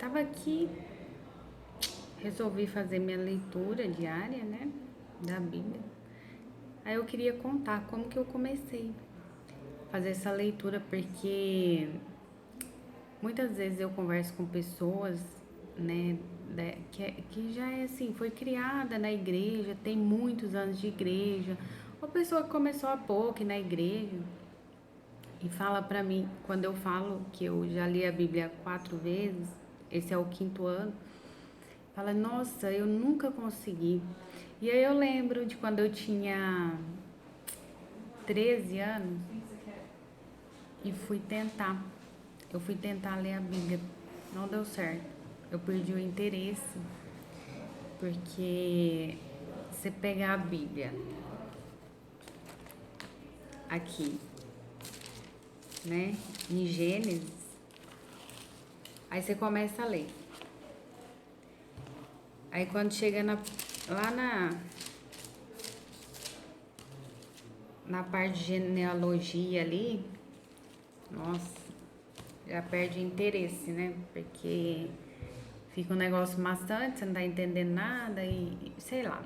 Tava aqui, resolvi fazer minha leitura diária, né, da Bíblia. Aí eu queria contar como que eu comecei a fazer essa leitura, porque muitas vezes eu converso com pessoas, né, que já é assim, foi criada na igreja, tem muitos anos de igreja, uma pessoa que começou há pouco na igreja e fala pra mim, quando eu falo que eu já li a Bíblia 4 vezes, esse é o quinto ano. Fala, nossa, eu nunca consegui. E aí eu lembro de quando eu tinha 13 anos e fui tentar. Eu fui tentar ler a Bíblia. Não deu certo. Eu perdi o interesse. Porque você pegar a Bíblia aqui, né? Em Gênesis, aí você começa a ler. Aí quando chega lá na parte de genealogia ali, nossa, já perde interesse, né? Porque fica um negócio bastante, você não tá entendendo nada e sei lá,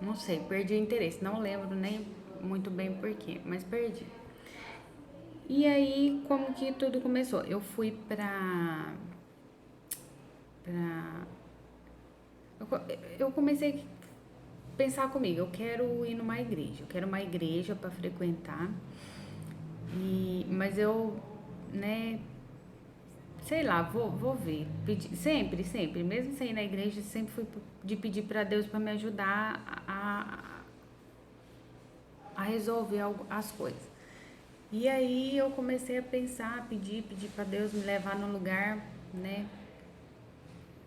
não sei, perdi o interesse, não lembro nem muito bem porquê, mas perdi. E aí, como que tudo começou? Eu fui pra eu comecei a pensar comigo, eu quero ir numa igreja, eu quero uma igreja para frequentar, mas eu, né, sei lá, vou ver. Sempre, mesmo sem ir na igreja, sempre fui de pedir para Deus para me ajudar a resolver as coisas. E aí eu comecei a pensar, pedir para Deus me levar num lugar, né,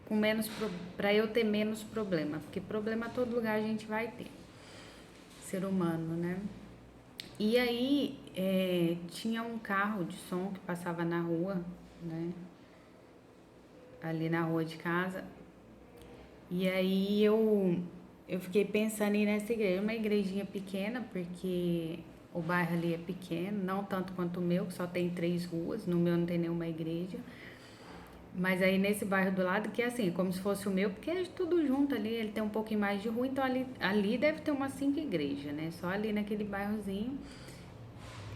com menos para eu ter menos problema, porque problema todo lugar a gente vai ter, ser humano, né? E aí tinha um carro de som que passava na rua, né? Ali na rua de casa. E aí eu fiquei pensando em ir nessa igreja, uma igrejinha pequena, porque o bairro ali é pequeno, não tanto quanto o meu, que só tem 3 ruas, no meu não tem nenhuma igreja. Mas aí nesse bairro do lado, que é assim, como se fosse o meu, porque é tudo junto ali, ele tem um pouquinho mais de rua, então ali deve ter umas 5 igrejas, né? Só ali naquele bairrozinho.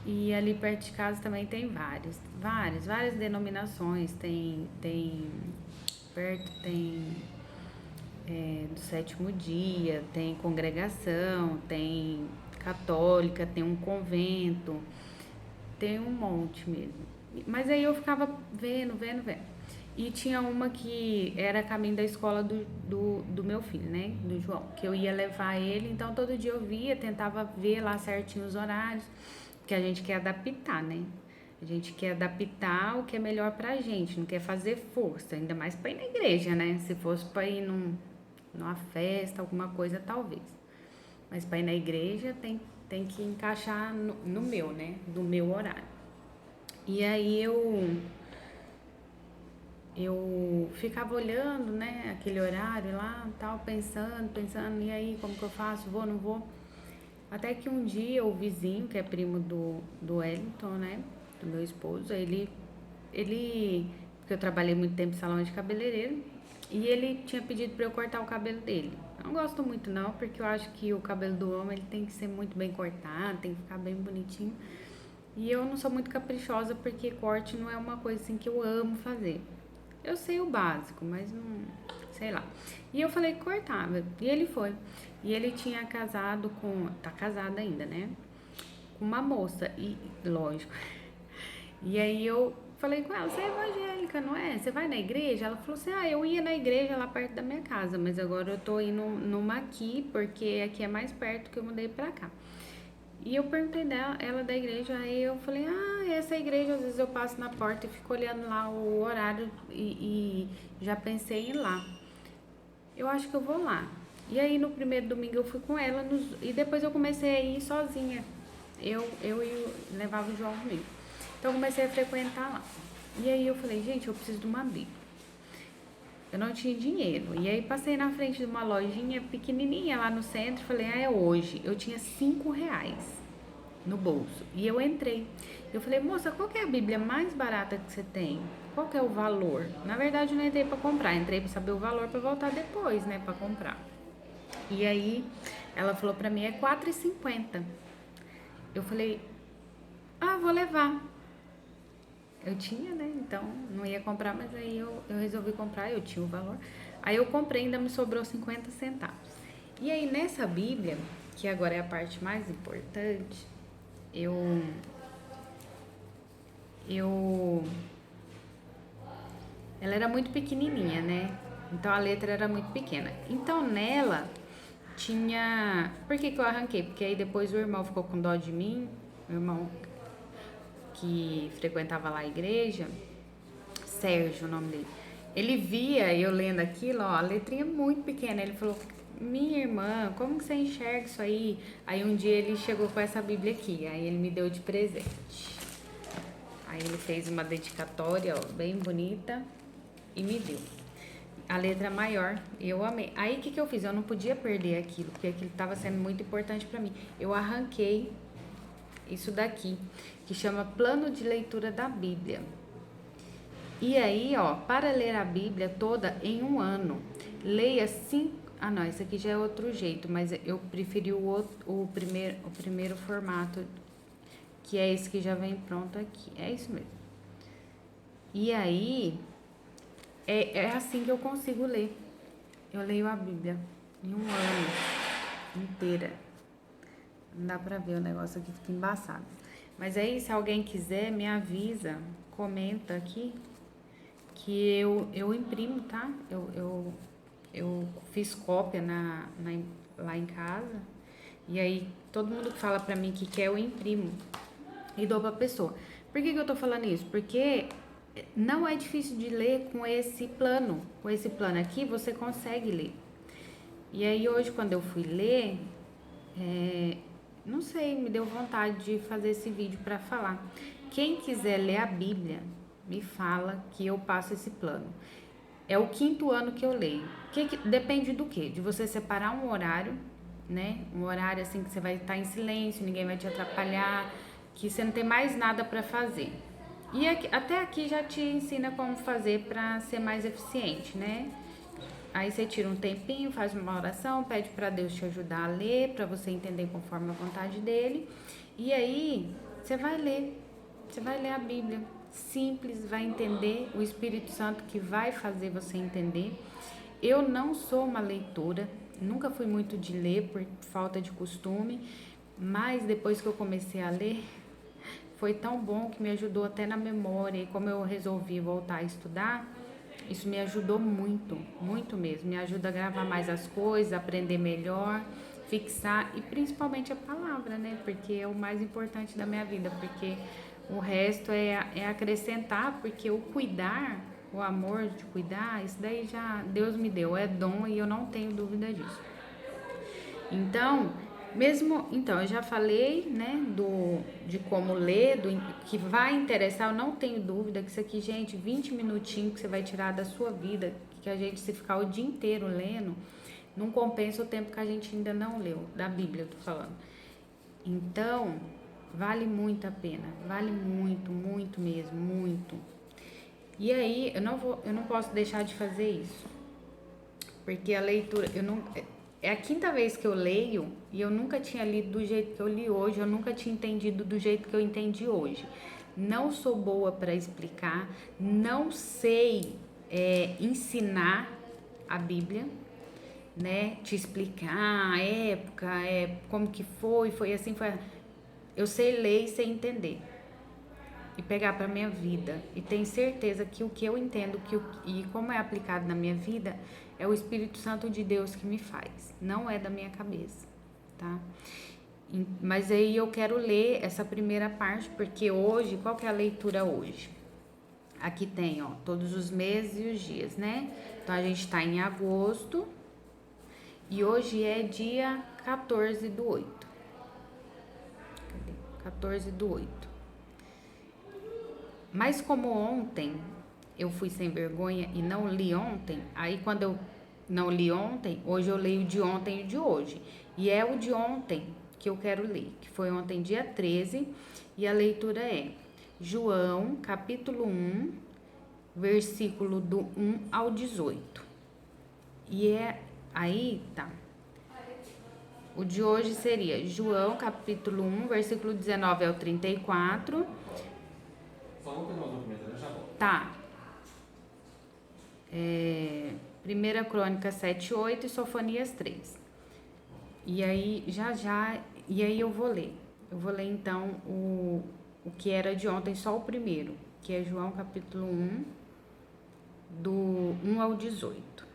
E ali perto de casa também tem várias denominações. Tem perto tem do sétimo dia, tem congregação, tem católica, tem um convento, tem um monte mesmo. Mas aí eu ficava vendo. E tinha uma que era caminho da escola do meu filho, né? Do João, que eu ia levar ele, então todo dia eu via, tentava ver lá certinho os horários, que a gente quer adaptar, né? A gente quer adaptar o que é melhor pra gente, não quer fazer força, ainda mais pra ir na igreja, né? Se fosse pra ir numa festa, alguma coisa, talvez. Mas pra ir na igreja tem que encaixar no meu, né? Do meu horário. E aí eu ficava olhando, né, aquele horário lá, tal, pensando, e aí, como que eu faço? Vou, não vou? Até que um dia o vizinho, que é primo do Wellington, né, do meu esposo, porque eu trabalhei muito tempo em salão de cabeleireiro, e ele tinha pedido pra eu cortar o cabelo dele. Eu não gosto muito não, porque eu acho que o cabelo do homem ele tem que ser muito bem cortado, tem que ficar bem bonitinho. E eu não sou muito caprichosa porque corte não é uma coisa assim que eu amo fazer. Eu sei o básico, mas não, sei lá. E eu falei que cortava. E ele foi. E ele tinha casado tá casado ainda, né? Com uma moça. E, lógico. E aí eu falei com ela, você é evangélica, não é? Você vai na igreja? Ela falou assim, eu ia na igreja lá perto da minha casa, mas agora eu tô indo numa aqui, porque aqui é mais perto que eu mudei pra cá. E eu perguntei ela da igreja, aí eu falei, essa igreja, às vezes eu passo na porta e fico olhando lá o horário e já pensei em ir lá. Eu acho que eu vou lá. E aí no primeiro domingo eu fui com ela e depois eu comecei a ir sozinha. Eu levava o João comigo. Então eu comecei a frequentar lá. E aí eu falei, gente, eu preciso de uma Bíblia. Eu não tinha dinheiro. E aí passei na frente de uma lojinha pequenininha lá no centro e falei, é hoje. Eu tinha R$ 5. no bolso. E eu entrei. Eu falei, moça, qual que é a Bíblia mais barata que você tem? Qual que é o valor? Na verdade, eu não entrei pra comprar, entrei pra saber o valor pra voltar depois, né, pra comprar. E aí, ela falou pra mim, é R$ 4,50. Eu falei, ah, vou levar. Eu tinha, né, então não ia comprar, mas aí eu resolvi comprar, eu tinha o valor. Aí eu comprei, ainda me sobrou 50 centavos. E aí, nessa Bíblia, que agora é a parte mais importante, eu eu ela era muito pequenininha, né? Então a letra era muito pequena. Então nela tinha. Por que que eu arranquei? Porque aí depois o irmão ficou com dó de mim, o irmão que frequentava lá a igreja, Sérgio, o nome dele. Ele via eu lendo aquilo, ó, a letrinha muito pequena. Ele falou: minha irmã, como que você enxerga isso aí? Aí um dia ele chegou com essa Bíblia aqui, aí ele me deu de presente. Aí ele fez uma dedicatória, ó, bem bonita e me deu. A letra maior, eu amei. Aí o que que eu fiz? Eu não podia perder aquilo, porque aquilo estava sendo muito importante para mim. Eu arranquei isso daqui, que chama Plano de Leitura da Bíblia. E aí, ó, para ler a Bíblia toda em um ano, leia 5. Ah, não, esse aqui já é outro jeito, mas eu preferi o primeiro formato, que é esse que já vem pronto aqui. É isso mesmo. E aí, é assim que eu consigo ler. Eu leio a Bíblia em um ano inteira. Não dá pra ver, o negócio aqui fica embaçado. Mas aí, se alguém quiser, me avisa, comenta aqui, que eu imprimo, tá? Eu fiz cópia lá em casa. E aí, todo mundo que fala pra mim que quer, eu imprimo e dou pra pessoa. Por que eu tô falando isso? Porque não é difícil de ler com esse plano. Com esse plano aqui, você consegue ler. E aí, hoje, quando eu fui ler, não sei, me deu vontade de fazer esse vídeo pra falar. Quem quiser ler a Bíblia, me fala que eu passo esse plano. É o 5º ano que eu leio. Depende do quê? De você separar um horário, né? Um horário assim que você vai estar em silêncio, ninguém vai te atrapalhar, que você não tem mais nada para fazer. E até aqui já te ensina como fazer para ser mais eficiente, né? Aí você tira um tempinho, faz uma oração, pede para Deus te ajudar a ler, para você entender conforme a vontade dele. E aí você vai ler. Você vai ler a Bíblia. Simples, vai entender, o Espírito Santo que vai fazer você entender. Eu não sou uma leitora, nunca fui muito de ler por falta de costume, mas depois que eu comecei a ler, foi tão bom que me ajudou até na memória. E como eu resolvi voltar a estudar, isso me ajudou muito, muito mesmo. Me ajuda a gravar mais as coisas, aprender melhor, fixar e principalmente a palavra, né? Porque é o mais importante da minha vida, porque o resto é acrescentar, porque o cuidar, o amor de cuidar, isso daí já Deus me deu, é dom e eu não tenho dúvida disso. Então, eu já falei, né, de como ler, que vai interessar, eu não tenho dúvida que isso aqui, gente, 20 minutinhos que você vai tirar da sua vida, que a gente se ficar o dia inteiro lendo, não compensa o tempo que a gente ainda não leu, da Bíblia, eu tô falando. Então, vale muito a pena, vale muito, muito mesmo, muito. E aí, eu não posso deixar de fazer isso, porque a leitura, é a 5ª vez que eu leio e eu nunca tinha lido do jeito que eu li hoje, eu nunca tinha entendido do jeito que eu entendi hoje. Não sou boa para explicar, não sei ensinar a Bíblia, né? Te explicar a época, como que foi assim, foi. Eu sei ler e sei entender e pegar para minha vida. E tenho certeza que o que eu entendo e como é aplicado na minha vida é o Espírito Santo de Deus que me faz, não é da minha cabeça, tá? Mas aí eu quero ler essa primeira parte, porque hoje, qual que é a leitura hoje? Aqui tem, ó, todos os meses e os dias, né? Então a gente tá em agosto e hoje é dia 14/8. Cadê? 14/8. Mas como ontem eu fui sem vergonha e não li ontem, aí quando eu não li ontem, hoje eu leio de ontem e de hoje. E é o de ontem, que eu quero ler, que foi ontem, dia 13, e a leitura é João, capítulo 1, versículo do 1 ao 18. E aí, tá. O de hoje seria João, capítulo 1, versículo 19 ao 34. Só vou pegar os documentos, eu já volto. Tá. 1 Crônica 7, 8 e Sofonias 3. E aí, e aí eu vou ler. Eu vou ler, então, o que era de ontem, só o primeiro, que é João, capítulo 1, do 1 ao 18.